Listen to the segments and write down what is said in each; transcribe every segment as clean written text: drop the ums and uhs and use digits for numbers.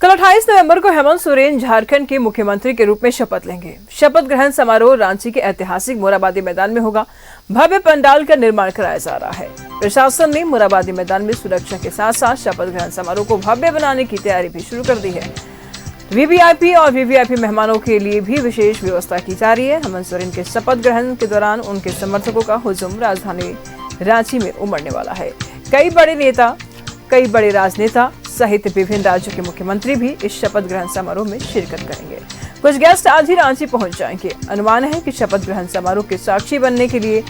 कल 28 नवंबर को हेमंत सोरेन झारखंड के मुख्यमंत्री के रूप में शपथ लेंगे। शपथ ग्रहण समारोह रांची के ऐतिहासिक मोरहाबादी मैदान में होगा। भव्य पंडाल का निर्माण कराया जा रहा है। प्रशासन ने मोरहाबादी मैदान में सुरक्षा के साथ साथ शपथ ग्रहण समारोह को भव्य बनाने की तैयारी भी शुरू कर दी है। वीवीआईपी और वीवीआईपी मेहमानों के लिए भी विशेष व्यवस्था की जा रही है। हेमंत सोरेन के शपथ ग्रहण के दौरान उनके समर्थकों का हुजूम राजधानी रांची में उमड़ने वाला है। कई बड़े राजनेता सहित विभिन्न राज्यों के मुख्यमंत्री भी इस शपथ ग्रहण समारोह में शिरकत करेंगे। कुछ गेस्ट आज ही रांची पहुंच जाएंगे। अनुमान है कि शपथ ग्रहण समारोह के साक्षी बनने के लिए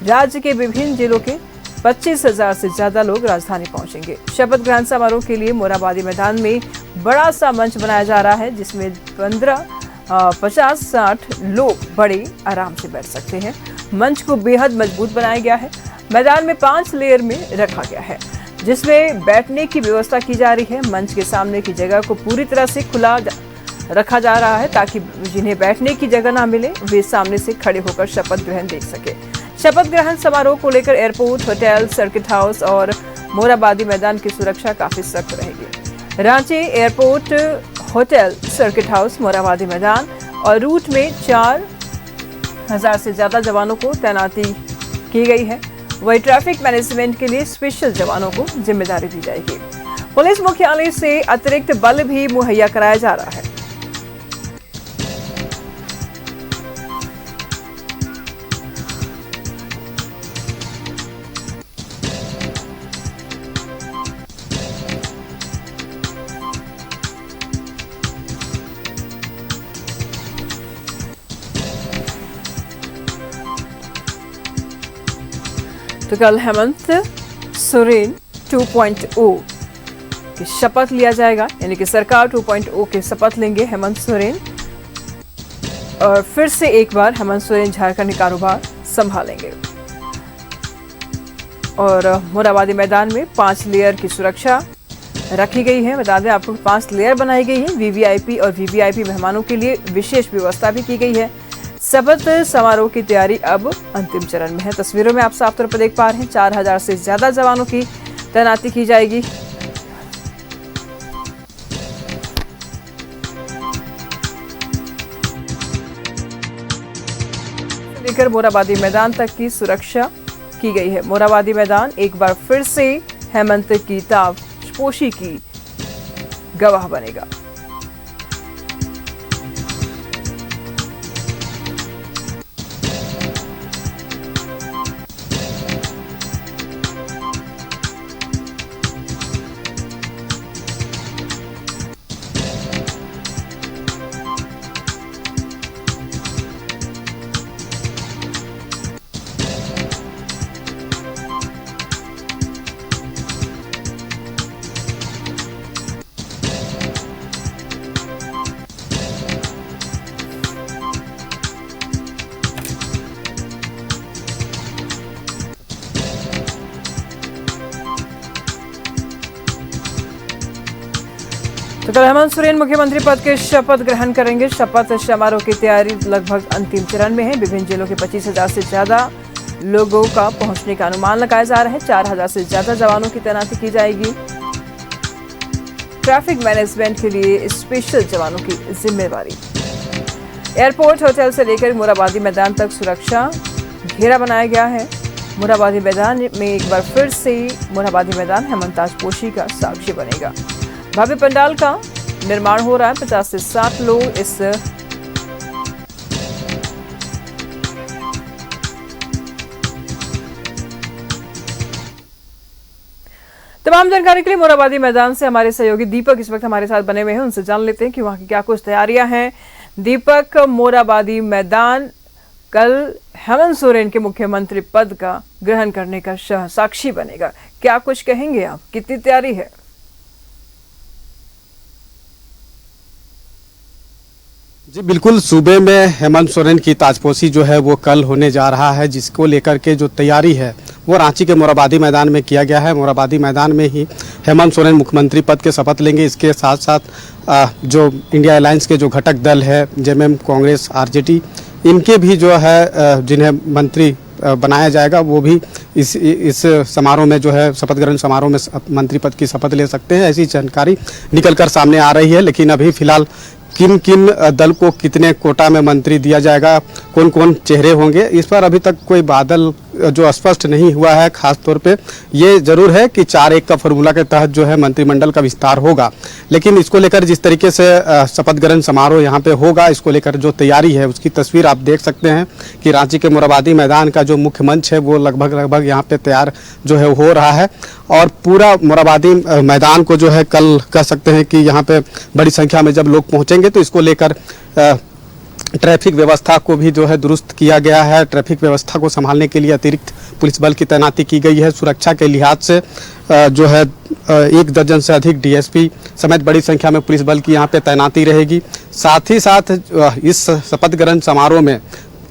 राज्य के विभिन्न जिलों के 25,000 से ज्यादा लोग राजधानी पहुंचेंगे। शपथ ग्रहण समारोह के लिए मोरहाबादी मैदान में बड़ा सा मंच बनाया जा रहा है, जिसमें 50-60 लोग बड़े आराम से बैठ सकते हैं। मंच को बेहद मजबूत बनाया गया है। मैदान में 5 लेयर में रखा गया है, जिसमें बैठने की व्यवस्था की जा रही है। मंच के सामने की जगह को पूरी तरह से खुला रखा जा रहा है, ताकि जिन्हें बैठने की जगह ना मिले वे सामने से खड़े होकर शपथ ग्रहण देख सके। शपथ ग्रहण समारोह को लेकर एयरपोर्ट, होटल, सर्किट हाउस और मोरहाबादी मैदान की सुरक्षा काफी सख्त रहेगी। Ranchi airport, hotel, circuit house, Morhabadi Maidan और रूट में 4,000 से ज्यादा जवानों को तैनाती की गई है। वही ट्रैफिक मैनेजमेंट के लिए स्पेशल जवानों को जिम्मेदारी दी जाएगी। पुलिस मुख्यालय से अतिरिक्त बल भी मुहैया कराया जा रहा है। तो कल हेमंत सोरेन 2.0 की शपथ लिया जाएगा, यानी कि सरकार 2.0 के शपथ लेंगे हेमंत सोरेन, और फिर से एक बार हेमंत सोरेन झारखंड का कारोबार संभालेंगे। और मोरहाबादी मैदान में 5 लेयर की सुरक्षा रखी गई है। बता दें आपको 5 लेयर बनाई गई है। वीवीआईपी और वीवीआईपी मेहमानों के लिए विशेष व्यवस्था भी की गई है। शपथ समारोह की तैयारी अब अंतिम चरण में है। तस्वीरों में आप साफ तौर पर देख पा रहे हैं 4,000 से ज्यादा जवानों की तैनाती की जाएगी। लेकर मोरहाबादी मैदान तक की सुरक्षा की गई है। मोरहाबादी मैदान एक बार फिर से हेमंत की ताजपोशी की गवाह बनेगा। तो कल हेमंत सोरेन मुख्यमंत्री पद के शपथ ग्रहण करेंगे। शपथ समारोह की तैयारी लगभग अंतिम चरण में है। विभिन्न जिलों के 25,000 से ज्यादा लोगों का पहुंचने का अनुमान लगाया जा रहा है। 4,000 से ज्यादा जवानों की तैनाती की जाएगी। ट्रैफिक मैनेजमेंट के लिए स्पेशल जवानों की जिम्मेवारी। एयरपोर्ट, होटल से लेकर मोरहाबादी मैदान तक सुरक्षा घेरा बनाया गया है। मोरहाबादी मैदान में एक बार फिर से मोरहाबादी मैदान हेमंत ताजपोशी का साक्षी बनेगा। भव्य पंडाल का निर्माण हो रहा है। 50 से 60 लोग इस तमाम जानकारी के लिए मोरहाबादी मैदान से हमारे सहयोगी दीपक इस वक्त हमारे साथ बने हुए हैं। उनसे जान लेते हैं कि वहां की क्या कुछ तैयारियां हैं। दीपक, मोरहाबादी मैदान कल हेमंत सोरेन के मुख्यमंत्री पद का ग्रहण करने का साक्षी बनेगा, क्या कुछ कहेंगे आप? कितनी तैयारी है? जी बिल्कुल, सूबे में हेमंत सोरेन की ताजपोशी जो है वो कल होने जा रहा है, जिसको लेकर के जो तैयारी है वो रांची के मोरहाबादी मैदान में किया गया है। मोरहाबादी मैदान में ही हेमंत सोरेन मुख्यमंत्री पद के शपथ लेंगे। इसके साथ साथ जो इंडिया अलायंस के जो घटक दल है, जेएमएम, कांग्रेस, आरजेडी, इनके भी जो है जिन्हें मंत्री बनाया जाएगा, वो भी इस समारोह में जो है शपथ ग्रहण समारोह में मंत्री पद की शपथ ले सकते हैं। ऐसी जानकारी निकल कर सामने आ रही है। लेकिन अभी फिलहाल किन किन दल को कितने कोटा में मंत्री दिया जाएगा, कौन कौन चेहरे होंगे, इस पर अभी तक कोई बादल जो स्पष्ट नहीं हुआ है। खास तौर पे ये जरूर है कि 4-1 का फॉर्मूला के तहत जो है मंत्रिमंडल का विस्तार होगा। लेकिन इसको लेकर जिस तरीके से शपथ ग्रहण समारोह यहाँ पे होगा, इसको लेकर जो तैयारी है उसकी तस्वीर आप देख सकते हैं कि रांची के मोरहाबादी मैदान का जो मुख्य मंच है वो लगभग यहाँ पे तैयार जो है हो रहा है। और पूरा मोरहाबादी मैदान को जो है कल कह सकते हैं कि यहाँ पे बड़ी संख्या में जब लोग पहुँचेंगे तो इसको लेकर ट्रैफिक व्यवस्था को भी जो है दुरुस्त किया गया है। ट्रैफिक व्यवस्था को संभालने के लिए अतिरिक्त पुलिस बल की तैनाती की गई है। सुरक्षा के लिहाज से जो है 1 दर्जन से अधिक डीएसपी समेत बड़ी संख्या में पुलिस बल की यहाँ पे तैनाती रहेगी। साथ ही साथ इस शपथ ग्रहण समारोह में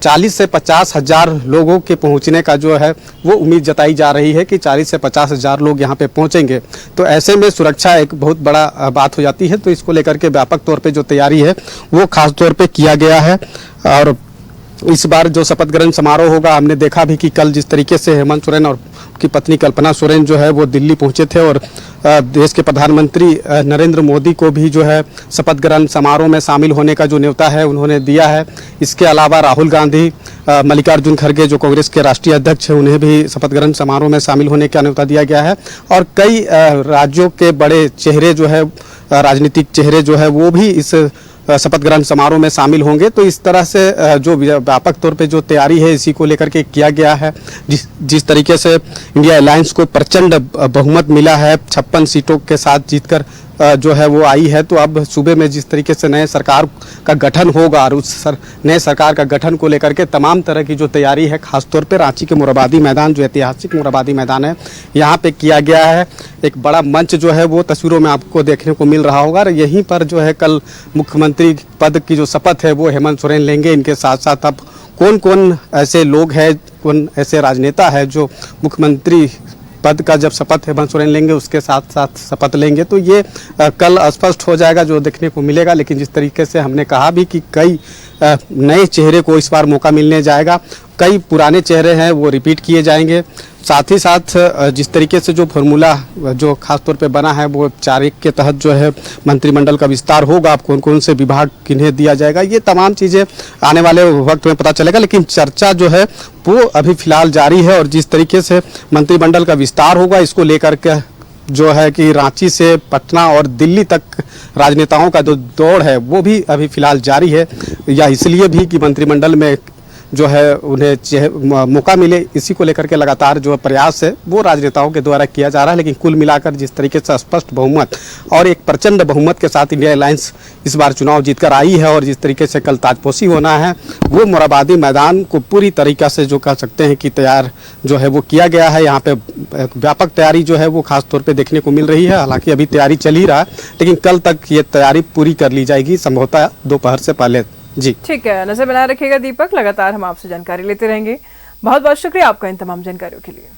40 से 50 हज़ार लोगों के पहुंचने का जो है वो उम्मीद जताई जा रही है कि 40 से 50 हज़ार लोग यहां पे पहुंचेंगे। तो ऐसे में सुरक्षा एक बहुत बड़ा बात हो जाती है। तो इसको लेकर के व्यापक तौर पे जो तैयारी है वो खास तौर पे किया गया है। और इस बार जो शपथ ग्रहण समारोह होगा, हमने देखा भी कि कल जिस तरीके से हेमंत सोरेन और की पत्नी कल्पना सोरेन जो है वो दिल्ली पहुंचे थे और देश के प्रधानमंत्री नरेंद्र मोदी को भी जो है शपथ ग्रहण समारोह में शामिल होने का जो न्योता है उन्होंने दिया है। इसके अलावा राहुल गांधी, मल्लिकार्जुन खड़गे जो कांग्रेस के राष्ट्रीय अध्यक्ष हैं, उन्हें भी शपथ ग्रहण समारोह में शामिल होने का न्योता दिया गया है। और कई राज्यों के बड़े चेहरे जो है, राजनीतिक चेहरे जो है वो भी इस शपथ ग्रहण समारोह में शामिल होंगे। तो इस तरह से जो व्यापक तौर पे जो तैयारी है इसी को लेकर के किया गया है। जिस तरीके से इंडिया अलायंस को प्रचंड बहुमत मिला है, 56 सीटों के साथ जीतकर जो है वो आई है। तो अब सूबे में जिस तरीके से नए सरकार का गठन होगा और उस नए सरकार का गठन को लेकर के तमाम तरह की जो तैयारी है, खासतौर पे रांची के मोरहाबादी मैदान, जो ऐतिहासिक मोरहाबादी मैदान है, यहाँ पे किया गया है। एक बड़ा मंच जो है वो तस्वीरों में आपको देखने को मिल रहा होगा। और यहीं पर जो है कल मुख्यमंत्री पद की जो शपथ है वो हेमंत सोरेन लेंगे। इनके साथ साथ अब कौन कौन ऐसे लोग हैं, कौन ऐसे राजनेता है जो मुख्यमंत्री पद का जब शपथ हेमंत सोरेन लेंगे उसके साथ साथ शपथ लेंगे, तो ये कल स्पष्ट हो जाएगा, जो देखने को मिलेगा। लेकिन जिस तरीके से हमने कहा भी कि कई नए चेहरे को इस बार मौका मिलने जाएगा, कई पुराने चेहरे हैं वो रिपीट किए जाएंगे। साथ ही साथ जिस तरीके से जो फॉर्मूला जो खास तौर पे बना है वो 4-1 के तहत जो है मंत्रिमंडल का विस्तार होगा। अब कौन कौन से विभाग किन्हें दिया जाएगा, ये तमाम चीज़ें आने वाले वक्त में पता चलेगा। लेकिन चर्चा जो है वो अभी फिलहाल जारी है। और जिस तरीके से मंत्रिमंडल का विस्तार होगा, इसको लेकर के जो है कि रांची से पटना और दिल्ली तक राजनेताओं का जो दौड़ है वो भी अभी फिलहाल जारी है। या इसलिए भी कि मंत्रिमंडल में जो है उन्हें मौका मिले, इसी को लेकर के लगातार जो प्रयास है वो राजनेताओं के द्वारा किया जा रहा है। लेकिन कुल मिलाकर जिस तरीके से स्पष्ट बहुमत और एक प्रचंड बहुमत के साथ इंडिया अलायंस इस बार चुनाव जीतकर आई है और जिस तरीके से कल ताजपोशी होना है, वो मोरहाबादी मैदान को पूरी तरीक़ा से जो कह सकते हैं कि तैयार जो है वो किया गया है। यहाँ पे व्यापक तैयारी जो है वो खास तौर पे देखने को मिल रही है। हालांकि अभी तैयारी चल ही रहा है, लेकिन कल तक ये तैयारी पूरी कर ली जाएगी, संभवतः दोपहर से पहले। जी ठीक है, नजर बनाए रखिएगा दीपक, लगातार हम आपसे जानकारी लेते रहेंगे। बहुत बहुत शुक्रिया आपका इन तमाम जानकारियों के लिए।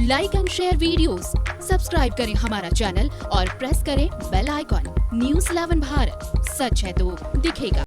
Like and share videos, subscribe करें हमारा चैनल और प्रेस करें बेल आइकॉन। न्यूज़ 11 भारत, सच है तो दिखेगा।